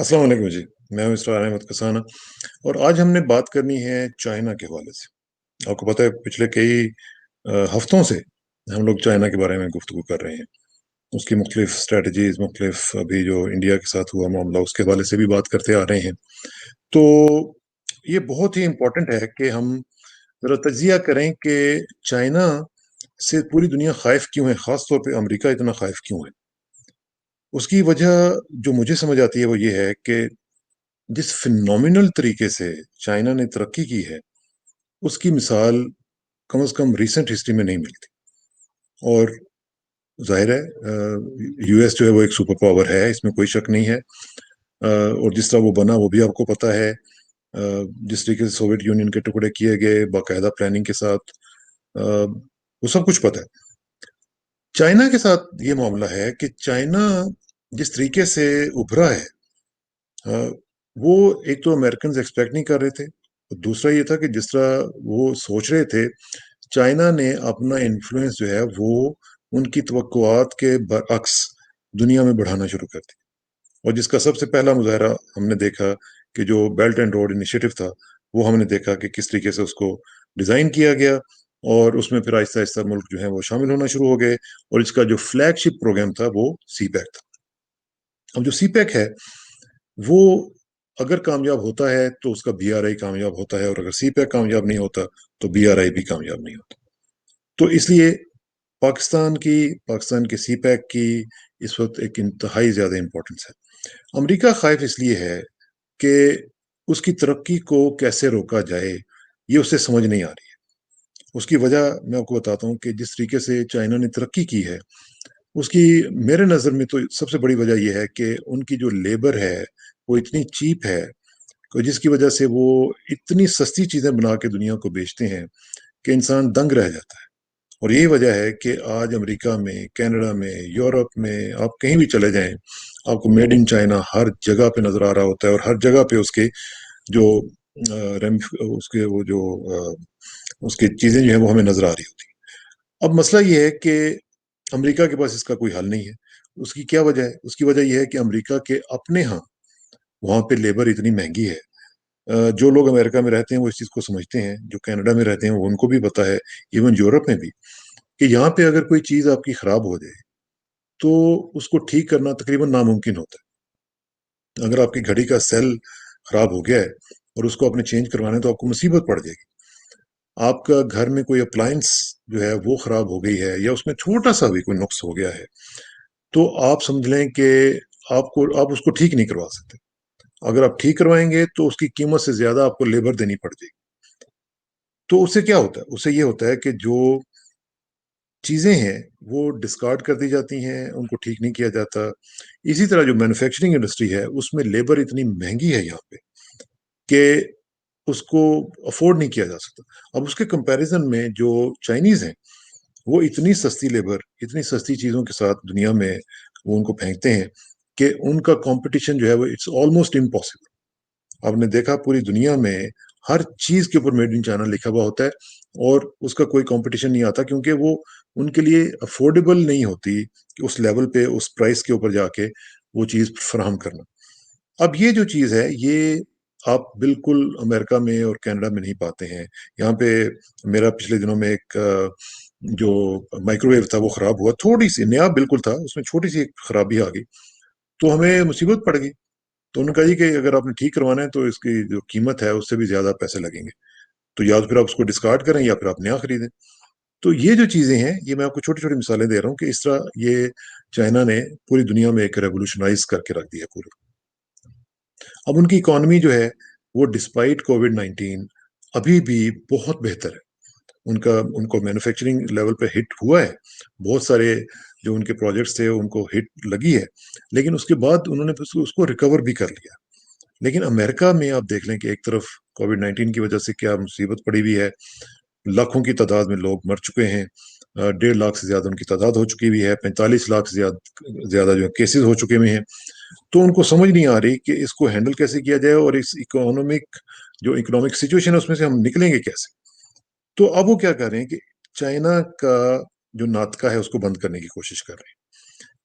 अस्सलाम वालेकुम जी। मैं हूं मिस्टर अहमद कसाना और आज हमने बात करनी है चाइना के हवाले से। आपको पता है पिछले कई हफ्तों से हम लोग चाइना के बारे में गुफ्तगू कर रहे हैं। उसकी मुख्तलिफ स्ट्रेटजीज, मुख्तलिफ अभी जो इंडिया के साथ हुआ मामला उसके हवाले से भी बात करते आ रहे हैं। तो ये बहुत ही इम्पोर्टेंट है कि हम ज़रा तजिया करें कि चाइना से पूरी दुनिया खाइफ क्यों है, ख़ास तौर पे अमेरिका इतना खाइफ क्यों है। उसकी वजह जो मुझे समझ आती है वो ये है कि जिस फिनोमिनल तरीके से चाइना ने तरक्की की है उसकी मिसाल कम से कम रिसेंट हिस्ट्री में नहीं मिलती। और जाहिर है यूएस जो है वो एक सुपर पावर है, इसमें कोई शक नहीं है। और जिस तरह वो बना वो भी आपको पता है। जिस तरीके से सोवियत यूनियन के टुकड़े किए गए बाकायदा प्लानिंग के साथ, वो सब कुछ पता है। चाइना के साथ ये मामला है कि चाइना जिस तरीके से उभरा है, अ, वो एक तो अमेरिकन एक्सपेक्ट नहीं कर रहे थे। दूसरा ये था कि जिस तरह वो सोच रहे थे, चाइना ने अपना इन्फ्लुएंस जो है वो उनकी तवक्कुआत के बरअक्स दुनिया में बढ़ाना शुरू कर दी। और जिसका सबसे पहला मुजाहरा हमने देखा कि जो बेल्ट एंड रोड इनिशिएटिव था, वो हमने देखा कि किस तरीके से उसको डिज़ाइन किया गया। और उसमें फिर आहिस्ता आहिस्ता मुल्क जो है वो शामिल होना शुरू हो गए। और इसका जो फ्लैगशिप प्रोग्राम था वो सी पैक था। अब जो सी पैक है वो अगर कामयाब होता है तो उसका बीआरआई कामयाब होता है, और अगर सी पैक कामयाब नहीं होता तो बीआरआई भी कामयाब नहीं होता। तो इसलिए पाकिस्तान की सी पैक की इस वक्त एक इंतहाई ज्यादा इंपॉर्टेंस है। अमेरिका खाइफ इसलिए है कि उसकी तरक्की को कैसे रोका जाए, ये उसे समझ नहीं आ रही है। उसकी वजह मैं आपको बताता हूँ कि जिस तरीके से चाइना ने तरक्की की है उसकी, मेरे नज़र में तो सबसे बड़ी वजह यह है कि उनकी जो लेबर है वो इतनी चीप है, जिसकी वजह से वो इतनी सस्ती चीज़ें बना के दुनिया को बेचते हैं कि इंसान दंग रह जाता है। और यही वजह है कि आज अमेरिका में, कनाडा में, यूरोप में आप कहीं भी चले जाएं, आपको मेड इन चाइना हर जगह पे नजर आ रहा होता है। और हर जगह पे उसके जो उसके वो जो उसकी चीजें जो है वो हमें नजर आ रही होती है। अब मसला ये है कि अमेरिका के पास इसका कोई हल नहीं है। उसकी क्या वजह है? उसकी वजह यह है कि अमेरिका के अपने यहाँ वहाँ पे लेबर इतनी महंगी है। जो लोग अमेरिका में रहते हैं वो इस चीज़ को समझते हैं, जो कनाडा में रहते हैं वो उनको भी पता है, इवन यूरोप में भी, कि यहाँ पे अगर कोई चीज़ आपकी खराब हो जाए तो उसको ठीक करना तकरीबन नामुमकिन होता है। अगर आपकी घड़ी का सेल खराब हो गया है और उसको आपने चेंज करवाना है तो आपको मुसीबत पड़ जाएगी। आपका घर में कोई अप्लायंस जो है वो खराब हो गई है या उसमें छोटा सा भी कोई नुक्स हो गया है, तो आप समझ लें कि आप उसको ठीक नहीं करवा सकते। अगर आप ठीक करवाएंगे तो उसकी कीमत से ज्यादा आपको लेबर देनी पड़ जाएगी। तो उससे क्या होता है? उससे ये होता है कि जो चीजें हैं वो डिस्कार्ड कर दी जाती हैं, उनको ठीक नहीं किया जाता। इसी तरह जो मैन्युफैक्चरिंग इंडस्ट्री है उसमें लेबर इतनी महंगी है यहाँ पे कि उसको अफोर्ड नहीं किया जा सकता। अब उसके कंपैरिजन में जो चाइनीज हैं वो इतनी सस्ती लेबर, इतनी सस्ती चीजों के साथ दुनिया में वो उनको फेंकते हैं कि उनका कंपटीशन जो है वो इट्स ऑलमोस्ट इम्पॉसिबल। आपने देखा पूरी दुनिया में हर चीज के ऊपर मेड इन चाइना लिखा हुआ होता है, और उसका कोई कंपटीशन नहीं आता क्योंकि वो उनके लिए अफोर्डेबल नहीं होती कि उस लेवल पे, उस प्राइस के ऊपर जाके वो चीज फराहम करना। अब ये जो चीज है ये आप बिल्कुल अमेरिका में और कनाडा में नहीं पाते हैं। यहाँ पे मेरा पिछले दिनों में एक जो माइक्रोवेव था वो खराब हुआ, थोड़ी सी नया बिल्कुल था, उसमें छोटी सी एक खराबी आ गई तो हमें मुसीबत पड़ गई। तो उन्होंने कहा जी कि अगर आपने ठीक करवाना है तो इसकी जो कीमत है उससे भी ज्यादा पैसे लगेंगे, तो या तो फिर आप उसको डिस्कार्ड करें या फिर आप नया खरीदें। तो ये जो चीजें हैं ये मैं आपको छोटी छोटी मिसालें दे रहा हूँ कि इस तरह ये चाइना ने पूरी दुनिया में एक रेवोल्यूशनाइज करके रख दिया पूरी। अब उनकी इकोनॉमी जो है वो डिस्पाइट कोविड 19 अभी भी बहुत बेहतर है। उनका उनको मैन्युफैक्चरिंग लेवल पे हिट हुआ है, बहुत सारे जो उनके प्रोजेक्ट्स थे उनको हिट लगी है, लेकिन उसके बाद उन्होंने उसको रिकवर भी कर लिया। लेकिन अमेरिका में आप देख लें कि एक तरफ कोविड 19 की वजह से क्या मुसीबत पड़ी हुई है, लाखों की तादाद में लोग मर चुके हैं। 1.5 लाख से ज्यादा उनकी तादाद हो चुकी हुई है, 45 लाख से ज्यादा ज्यादा जो केसेस हो चुके हुए हैं। तो उनको समझ नहीं आ रही कि इसको हैंडल कैसे किया जाए और इस इकोनॉमिक सिचुएशन है उसमें से हम निकलेंगे कैसे। तो अब वो क्या कर रहे हैं कि चाइना का जो नाटका है उसको बंद करने की कोशिश कर रहे हैं।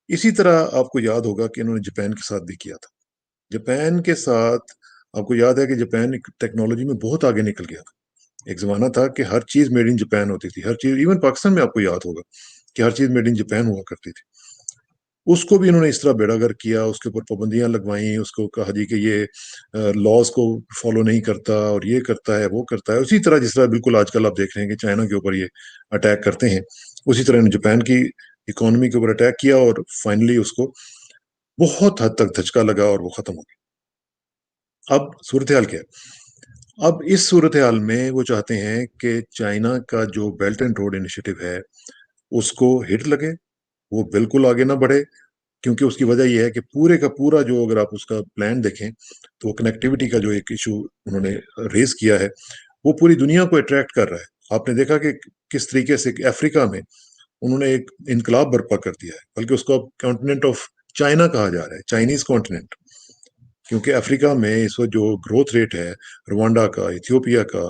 इसी तरह आपको याद होगा कि इन्होंने जापान के साथ भी किया था। जापान के साथ आपको याद है कि जापान टेक्नोलॉजी में बहुत आगे निकल गया था। एक ज़माना था कि हर चीज़ मेड इन जापान होती थी, हर चीज़, इवन पाकिस्तान में आपको याद होगा कि हर चीज़ मेड इन जापान हुआ करती थी। उसको भी इन्होंने इस तरह बेड़ागर किया, उसके ऊपर पाबंदियाँ लगवाई, उसको कहा जी कि ये लॉज़ को फ़ॉलो नहीं करता और ये करता है, वो करता है। उसी तरह जिस तरह बिल्कुल आजकल आप देख रहे हैं कि चाइना के ऊपर ये अटैक करते हैं, उसी तरह इन्होंने जापान की इकोनॉमी के ऊपर अटैक किया और फाइनली उसको बहुत हद तक धचका लगा और वो खत्म हो गया। अब सूरत हाल क्या है? अब इस सूरत हाल में वो चाहते हैं कि चाइना का जो बेल्ट एंड रोड इनिशिएटिव है, उसको हिट लगे, वो बिल्कुल आगे ना बढ़े, क्योंकि उसकी वजह ये है कि पूरे का पूरा जो अगर आप उसका प्लान देखें, तो कनेक्टिविटी का जो एक इशू उन्होंने रेज किया है, वो पूरी दुनिया को अट्रैक्ट कर रहा है। आपने देखा कि किस तरीके से अफ्रीका में उन्होंने एक इनकलाब बर्पा कर दिया है, बल्कि उसको अब कॉन्टिनेंट ऑफ चाइना कहा जा रहा है, चाइनीज कॉन्टिनेंट। क्योंकि अफ्रीका में इस वक्त जो ग्रोथ रेट है रवांडा का, इथियोपिया का,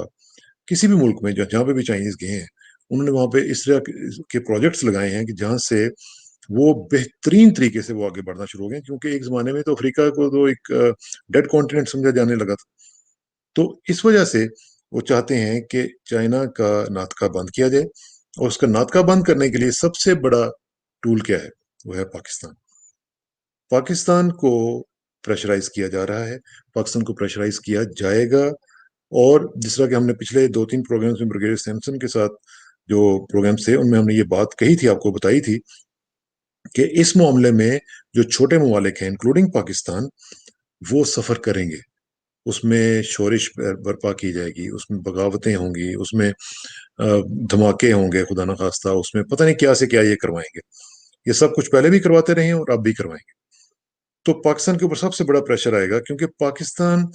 किसी भी मुल्क में जहाँ पे भी चाइनीज गए हैं, उन्होंने वहां पे इस तरह के प्रोजेक्ट्स लगाए हैं कि जहां से वो बेहतरीन तरीके से वो आगे बढ़ना शुरू हो गए। क्योंकि एक जमाने में तो अफ्रीका को तो एक डेड कॉन्टिनेंट समझा जाने लगा था। तो इस वजह से वो चाहते हैं कि चाइना का नाटका बंद किया जाए, और उसका नाटका बंद करने के लिए सबसे बड़ा टूल क्या है? वो है पाकिस्तान। पाकिस्तान को प्रेशराइज किया जा रहा है, पाकिस्तान को प्रेशराइज किया जाएगा। और जिस तरह कि हमने पिछले 2-3 प्रोग्राम्स में ब्रिगेडियर सैमसन के साथ जो प्रोग्राम्स थे, उनमें हमने ये बात कही थी, आपको बताई थी कि इस मामले में जो छोटे ममालिक हैं इंक्लूडिंग पाकिस्तान, वो सफर करेंगे। उसमें शोरिश बर्पा की जाएगी, उसमें बगावतें होंगी, उसमें धमाके होंगे, खुदा ना खास्ता, उसमें पता नहीं क्या से क्या ये करवाएंगे। ये सब कुछ पहले भी करवाते रहे हैं और अब भी करवाएंगे। तो पाकिस्तान के ऊपर सबसे बड़ा प्रेशर आएगा, क्योंकि पाकिस्तान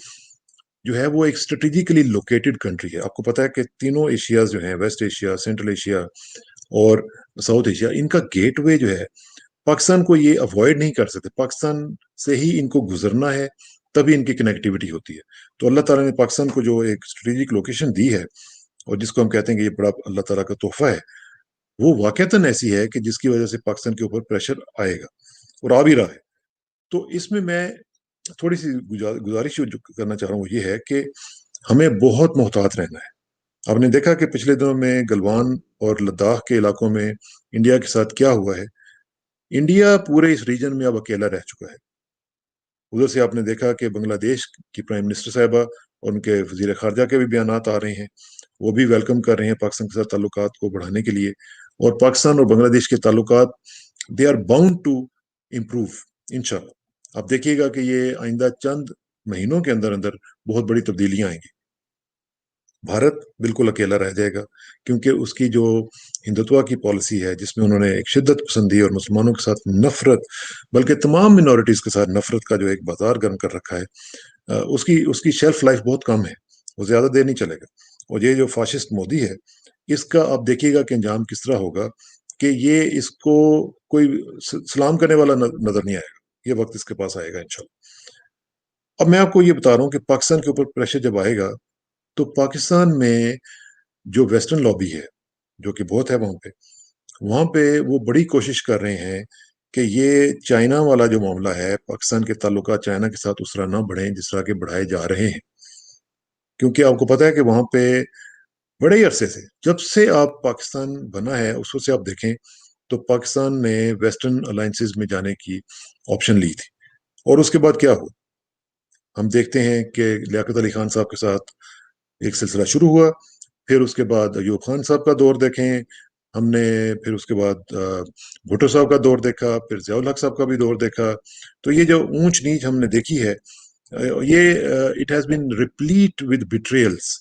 जो है वो एक स्ट्रेटेजिकली लोकेटेड कंट्री है। आपको पता है कि तीनों एशियाज जो हैं, वेस्ट एशिया, सेंट्रल एशिया और साउथ एशिया, इनका गेटवे जो है, पाकिस्तान को ये अवॉइड नहीं कर सकते। पाकिस्तान से ही इनको गुजरना है, तभी इनकी कनेक्टिविटी होती है। तो अल्लाह ताला ने पाकिस्तान को जो एक स्ट्रेटेजिक लोकेशन दी है, और जिसको हम कहते हैं कि ये बड़ा अल्लाह ताला का तोहफा है, वो वाकईतन ऐसी है कि जिसकी वजह से पाकिस्तान के ऊपर प्रेशर आएगा और आ भी रहा है। तो इसमें मैं थोड़ी सी गुजारिश जो करना चाह रहा हूँ, वो ये है कि हमें बहुत मोहतात रहना है। आपने देखा कि पिछले दिनों में गलवान और लद्दाख के इलाकों में इंडिया के साथ क्या हुआ है। इंडिया पूरे इस रीजन में अब अकेला रह चुका है। उधर से आपने देखा कि बांग्लादेश की प्राइम मिनिस्टर साहिबा और उनके वजीर खारजा के भी बयान आ रहे हैं, वो भी वेलकम कर रहे हैं पाकिस्तान के साथ ताल्लुकात को बढ़ाने के लिए। और पाकिस्तान और बांग्लादेश के ताल्लुकात, they are bound to improve इंशाल्लाह। आप देखिएगा कि ये आइंदा चंद महीनों के अंदर अंदर बहुत बड़ी तब्दीलियां आएंगी। भारत बिल्कुल अकेला रह जाएगा, क्योंकि उसकी जो हिंदुत्व की पॉलिसी है, जिसमें उन्होंने एक शिद्दत पसंदी और मुसलमानों के साथ नफरत, बल्कि तमाम मिनॉरिटीज के साथ नफरत का जो एक बाजार गर्म कर रखा है, उसकी उसकी शेल्फ लाइफ बहुत कम है, वो ज्यादा देर नहीं चलेगा। और ये जो फाशिस्ट मोदी है, इसका आप देखिएगा कि अंजाम किस तरह होगा, कि ये इसको कोई सलाम करने वाला नजर नहीं आएगा। ये वक्त इसके पास आएगा इंशाल्लाह। अब मैं आपको ये बता रहा हूँ कि पाकिस्तान के ऊपर प्रेशर जब आएगा, तो पाकिस्तान में जो वेस्टर्न लॉबी है, जो कि बहुत है वहां पे वो बड़ी कोशिश कर रहे हैं कि ये चाइना वाला जो मामला है, पाकिस्तान के ताल्लुकात चाइना के साथ उस तरह ना बढ़े जिस तरह के बढ़ाए जा रहे हैं। क्योंकि आपको पता है कि वहां पे बड़े ही अरसे से, जब से आप पाकिस्तान बना है उस वक्त से आप देखें, तो पाकिस्तान ने वेस्टर्न अलायंसेज में जाने की ऑप्शन ली थी। और उसके बाद क्या हुआ, हम देखते हैं कि लियाकत अली खान साहब के साथ एक सिलसिला शुरू हुआ, फिर उसके बाद अयूब खान साहब का दौर देखें हमने, फिर उसके बाद भुट्टो साहब का दौर देखा, फिर जियाउल हक साहब का भी दौर देखा। तो ये जो ऊंच नीच हमने देखी है, ये it has been replete with बिट्रेयल्स।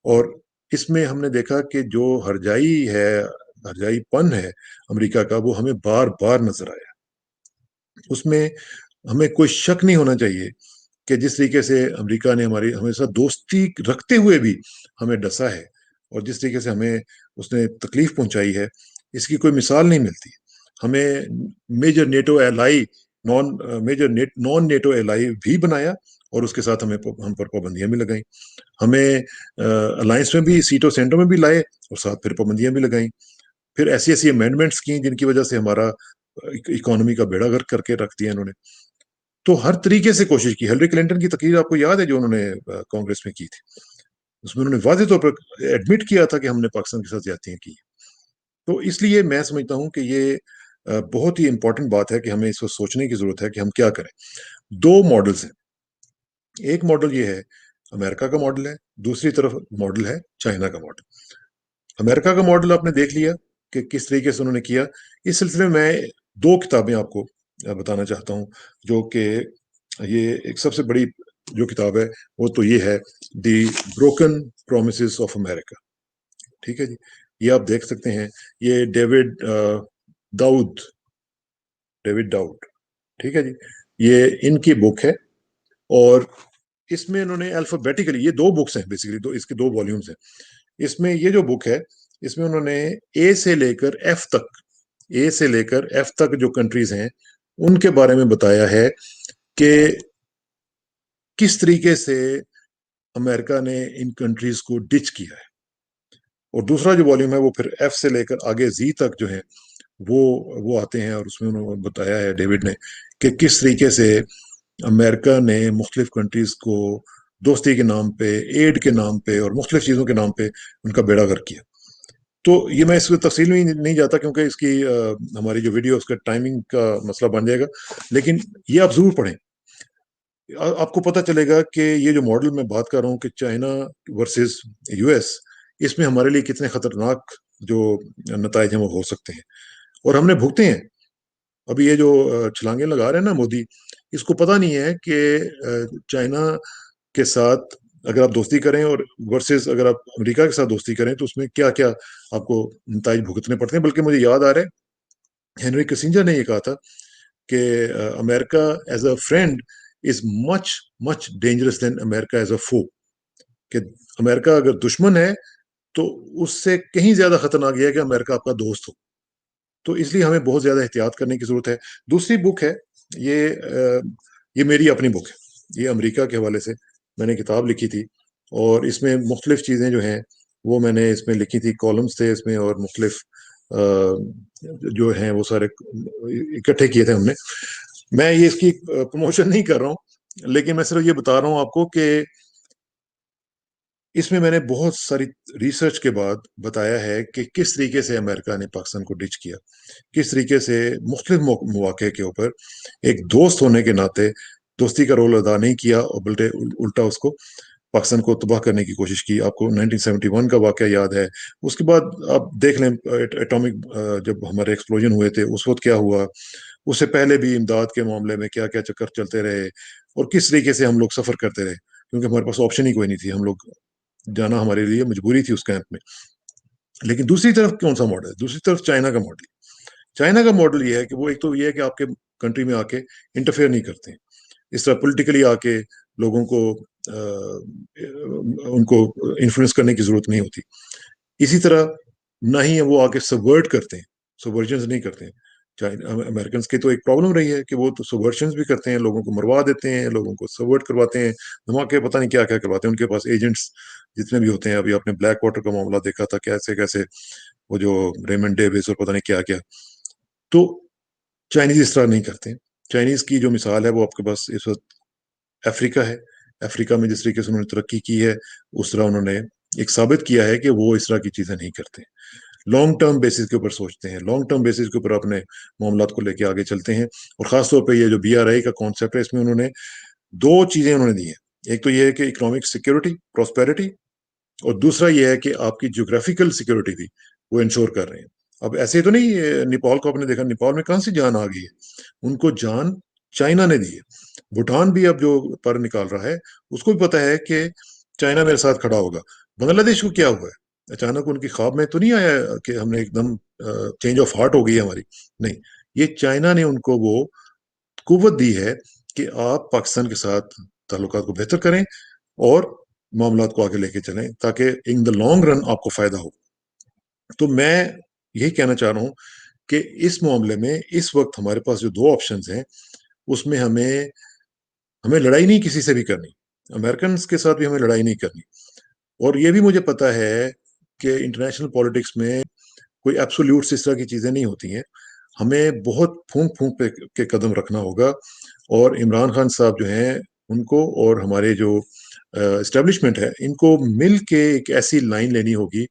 और इसमें हमने देखा कि जो हरजाई है, हरजाईपन है अमेरिका का, वो हमें बार बार नजर आया। उसमें हमें कोई शक नहीं होना चाहिए कि जिस तरीके से अमेरिका ने हमारी हमेशा दोस्ती रखते हुए भी हमें डसा है, और जिस तरीके से हमें उसने तकलीफ पहुंचाई है, इसकी कोई मिसाल नहीं मिलती। हमें major NATO ally, non non NATO ally भी बनाया, और उसके साथ हमें हम पर पाबंदियां भी लगाई। हमें अलायंस में भी, सीटों सेंटों में भी लाए, और साथ फिर पाबंदियां भी लगाई। फिर ऐसी ऐसी अमेंडमेंट्स की जिनकी वजह से हमारा इकोनॉमी का बेड़ा गर्क करके रख दिया इन्होंने। تو ہر طریقے سے کوشش کی. ہلری کلنٹن کی تقریر آپ کو یاد ہے جو انہوں نے کانگریس میں کی تھی؟ اس میں انہوں نے واضح طور پر ایڈمٹ کیا تھا کہ ہم نے پاکستان کے ساتھ زیادتیاں کی. تو اس لیے میں سمجھتا ہوں کہ یہ بہت ہی امپورٹنٹ بات ہے کہ ہمیں اس کو سوچنے کی ضرورت ہے کہ ہم کیا کریں. دو ماڈلز ہیں. ایک ماڈل یہ ہے امریکہ کا ماڈل ہے، دوسری طرف ماڈل ہے چائنا کا ماڈل. امریکہ کا ماڈل آپ نے دیکھ لیا کہ کس طریقے سے انہوں نے کیا. اس سلسلے میں دو کتابیں آپ کو بتانا چاہتا ہوں، جو کہ یہ ایک سب سے بڑی جو کتاب ہے وہ تو یہ ہے دی بروکن پرومسز آف امریکہ. ٹھیک ہے جی، یہ آپ دیکھ سکتے ہیں. یہ داؤد ڈیوڈ ڈاؤڈ، ٹھیک ہے جی، یہ ان کی بک ہے. اور اس میں انہوں نے الفابیٹیکلی، یہ دو بکس ہیں بیسیکلی، اس کے دو والیومز ہیں. اس میں یہ جو بک ہے اس میں انہوں نے اے سے لے کر ایف تک، اے سے لے کر ایف تک جو کنٹریز ہیں ان کے بارے میں بتایا ہے کہ کس طریقے سے امریکہ نے ان کنٹریز کو ڈچ کیا ہے. اور دوسرا جو والیوم ہے وہ پھر ایف سے لے کر آگے زی تک جو ہے وہ آتے ہیں. اور اس میں انہوں نے بتایا ہے ڈیوڈ نے کہ کس طریقے سے امریکہ نے مختلف کنٹریز کو دوستی کے نام پہ، ایڈ کے نام پہ اور مختلف چیزوں کے نام پہ ان کا بیڑا غرق کیا. تو یہ میں اس کو تفصیل میں نہیں جاتا کیونکہ اس کی ہماری جو ویڈیو اس کا ٹائمنگ کا مسئلہ بن جائے گا. لیکن یہ آپ ضرور پڑھیں، آپ کو پتہ چلے گا کہ یہ جو ماڈل میں بات کر رہا ہوں کہ چائنا ورسز یو ایس، اس میں ہمارے لیے کتنے خطرناک جو نتائج ہیں وہ ہو سکتے ہیں اور ہم نے بھگتے ہیں. ابھی یہ جو چھلانگیں لگا رہے ہیں نا مودی، اس کو پتہ نہیں ہے کہ چائنا کے ساتھ اگر آپ دوستی کریں اور ورسز اگر آپ امریکہ کے ساتھ دوستی کریں تو اس میں کیا کیا آپ کو نتائج بھگتنے پڑتے ہیں. بلکہ مجھے یاد آ رہا ہے ہینری کسنجر نے یہ کہا تھا کہ America as a friend is much much dangerous than America as a foe. کہ امریکہ اگر دشمن ہے تو اس سے کہیں زیادہ خطرناک یہ ہے کہ امریکہ آپ کا دوست ہو. تو اس لیے ہمیں بہت زیادہ احتیاط کرنے کی ضرورت ہے. دوسری بک ہے یہ میری اپنی بک ہے، یہ امریکہ کے حوالے سے میں نے کتاب لکھی تھی. اور اس میں مختلف چیزیں جو ہیں وہ میں نے اس میں لکھی تھی، کالمز تھے اس میں اور مختلف جو ہیں وہ سارے اکٹھے کیے تھے ہم نے. میں یہ اس کی پروموشن نہیں کر رہا ہوں، لیکن میں صرف یہ بتا رہا ہوں آپ کو کہ اس میں میں نے بہت ساری ریسرچ کے بعد بتایا ہے کہ کس طریقے سے امریکہ نے پاکستان کو ڈچ کیا، کس طریقے سے مختلف مواقع کے اوپر ایک دوست ہونے کے ناطے دوستی کا رول ادا نہیں کیا اور بلکہ الٹا اس کو پاکستان کو تباہ کرنے کی کوشش کی. آپ کو 1971 کا واقعہ یاد ہے. اس کے بعد آپ دیکھ لیں ایٹامک جب ہمارے ایکسپلوژن ہوئے تھے اس وقت کیا ہوا. اس سے پہلے بھی امداد کے معاملے میں کیا کیا چکر چلتے رہے اور کس طریقے سے ہم لوگ سفر کرتے رہے، کیونکہ ہمارے پاس آپشن ہی کوئی نہیں تھی، ہم لوگ جانا ہمارے لیے مجبوری تھی اس کیمپ میں. لیکن دوسری طرف کون سا ماڈل ہے؟ دوسری طرف چائنا کا ماڈل. چائنا کا ماڈل یہ ہے کہ وہ ایک تو یہ ہے کہ آپ کے کنٹری میں آ کے انٹرفیئر نہیں کرتے ہیں، اس طرح پولیٹیکلی آ کے لوگوں کو ان کو انفلوئنس کرنے کی ضرورت نہیں ہوتی. اسی طرح نہ ہی وہ آ کے سبورٹ کرتے ہیں، سبورشنز نہیں کرتے ہیں. امریکنس کی تو ایک پرابلم رہی ہے کہ وہ تو سبورشنز بھی کرتے ہیں، لوگوں کو مروا دیتے ہیں، لوگوں کو سبورٹ کرواتے ہیں، دھماکے پتہ نہیں کیا کیا کرواتے ہیں. ان کے پاس ایجنٹس جتنے بھی ہوتے ہیں، ابھی آپ نے بلیک واٹر کا معاملہ دیکھا تھا، کیسے کیسے وہ جو ریمنڈ ڈیوس اور پتہ نہیں کیا کیا. تو چائنیز اس طرح نہیں کرتے. چائنیز کی جو مثال ہے وہ آپ کے پاس اس وقت افریقہ ہے. افریقہ میں جس طریقے سے انہوں نے ترقی کی ہے اس طرح انہوں نے ایک ثابت کیا ہے کہ وہ اس طرح کی چیزیں نہیں کرتے. لانگ ٹرم بیسس کے اوپر سوچتے ہیں، لانگ ٹرم بیسس کے اوپر اپنے معاملات کو لے کے آگے چلتے ہیں. اور خاص طور پہ یہ جو BRI کا کانسیپٹ ہے اس میں انہوں نے دو چیزیں انہوں نے دی ہیں. ایک تو یہ ہے کہ اکنامک سیکورٹی، پراسپیرٹی، اور دوسرا یہ ہے کہ آپ کی جیوگرافیکل سیکورٹی بھی وہ انشور کر رہے ہیں. اب ایسے تو نہیں، نیپال کو آپ نے دیکھا، نیپال میں کہاں سے جان آ گئی ہے؟ ان کو جان چائنا نے دی ہے. بھوٹان بھی اب جو پر نکال رہا ہے اس کو بھی پتا ہے کہ چائنا میرے ساتھ کھڑا ہوگا. بنگلہ دیش کو کیا ہوا ہے؟ اچانک ان کی خواب میں تو نہیں آیا کہ ہم نے ایک دم چینج آف ہارٹ ہو گئی ہے ہماری. نہیں، یہ چائنا نے ان کو وہ قوت دی ہے کہ آپ پاکستان کے ساتھ تعلقات کو بہتر کریں اور معاملات کو آگے لے کے چلیں تاکہ ان دا لانگ رن آپ کو فائدہ ہو. تو میں یہی کہنا چاہ رہا ہوں کہ اس معاملے میں اس وقت ہمارے پاس جو دو آپشنز ہیں اس میں ہمیں لڑائی نہیں کسی سے بھی کرنی، امریکنز کے ساتھ بھی ہمیں لڑائی نہیں کرنی. اور یہ بھی مجھے پتا ہے کہ انٹرنیشنل پالیٹکس میں کوئی ایبسولوٹس اس طرح کی چیزیں نہیں ہوتی ہیں. ہمیں بہت پھونک پھونک کے قدم رکھنا ہوگا اور عمران خان صاحب جو ہیں ان کو اور ہمارے جو اسٹیبلشمنٹ ہے ان کو مل کے ایک ایسی لائن لینی ہوگی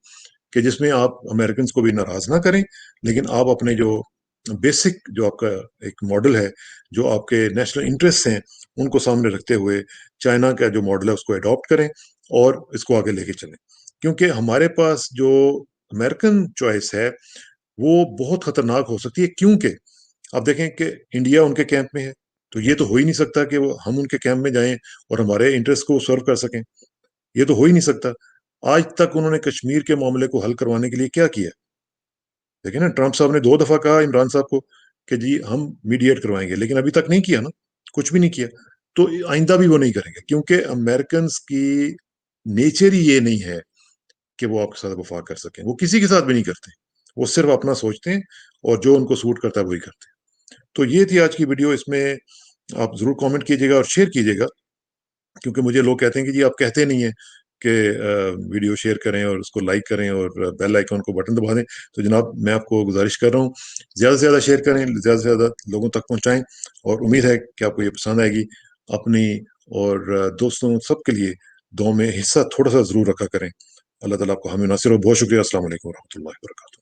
کہ جس میں آپ امریکنز کو بھی ناراض نہ کریں، لیکن آپ اپنے جو بیسک جو آپ کا ایک ماڈل ہے، جو آپ کے نیشنل انٹرسٹ ہیں، ان کو سامنے رکھتے ہوئے چائنا کا جو ماڈل ہے اس کو اڈاپٹ کریں اور اس کو آگے لے کے چلیں، کیونکہ ہمارے پاس جو امریکن چوائس ہے وہ بہت خطرناک ہو سکتی ہے، کیونکہ آپ دیکھیں کہ انڈیا ان کے کیمپ میں ہے، تو یہ تو ہو ہی نہیں سکتا کہ وہ ہم ان کے کیمپ میں جائیں اور ہمارے انٹرسٹ کو سرو کر سکیں، یہ تو ہو ہی نہیں سکتا۔ آج تک انہوں نے کشمیر کے معاملے کو حل کروانے کے لیے کیا کیا؟ دیکھیں نا، ٹرمپ صاحب نے 2 دفعہ کہا عمران صاحب کو کہ جی ہم میڈیٹ کروائیں گے، لیکن ابھی تک نہیں کیا نا، کچھ بھی نہیں کیا۔ تو آئندہ بھی وہ نہیں کریں گے، کیونکہ امریکنز کی نیچر ہی یہ نہیں ہے کہ وہ آپ کے ساتھ وفا کر سکیں، وہ کسی کے ساتھ بھی نہیں کرتے، وہ صرف اپنا سوچتے ہیں اور جو ان کو سوٹ کرتا ہے وہی کرتے ہیں۔ تو یہ تھی آج کی ویڈیو، اس میں آپ ضرور کامنٹ کیجیے گا اور شیئر کیجیے گا، کیونکہ مجھے لوگ کہتے ہیں کہ جی آپ کہتے نہیں ہیں کہ ویڈیو شیئر کریں اور اس کو لائک کریں اور بیل آئیکن کو بٹن دبا دیں۔ تو جناب میں آپ کو گزارش کر رہا ہوں زیادہ سے زیادہ شیئر کریں، زیادہ سے زیادہ لوگوں تک پہنچائیں، اور امید ہے کہ آپ کو یہ پسند آئے گی۔ اپنی اور دوستوں سب کے لیے دعاؤں میں حصہ تھوڑا سا ضرور رکھا کریں۔ اللہ تعالیٰ آپ کو ہمیں ناصر ہو۔ بہت شکریہ، السلام علیکم ورحمۃ اللہ وبرکاتہ۔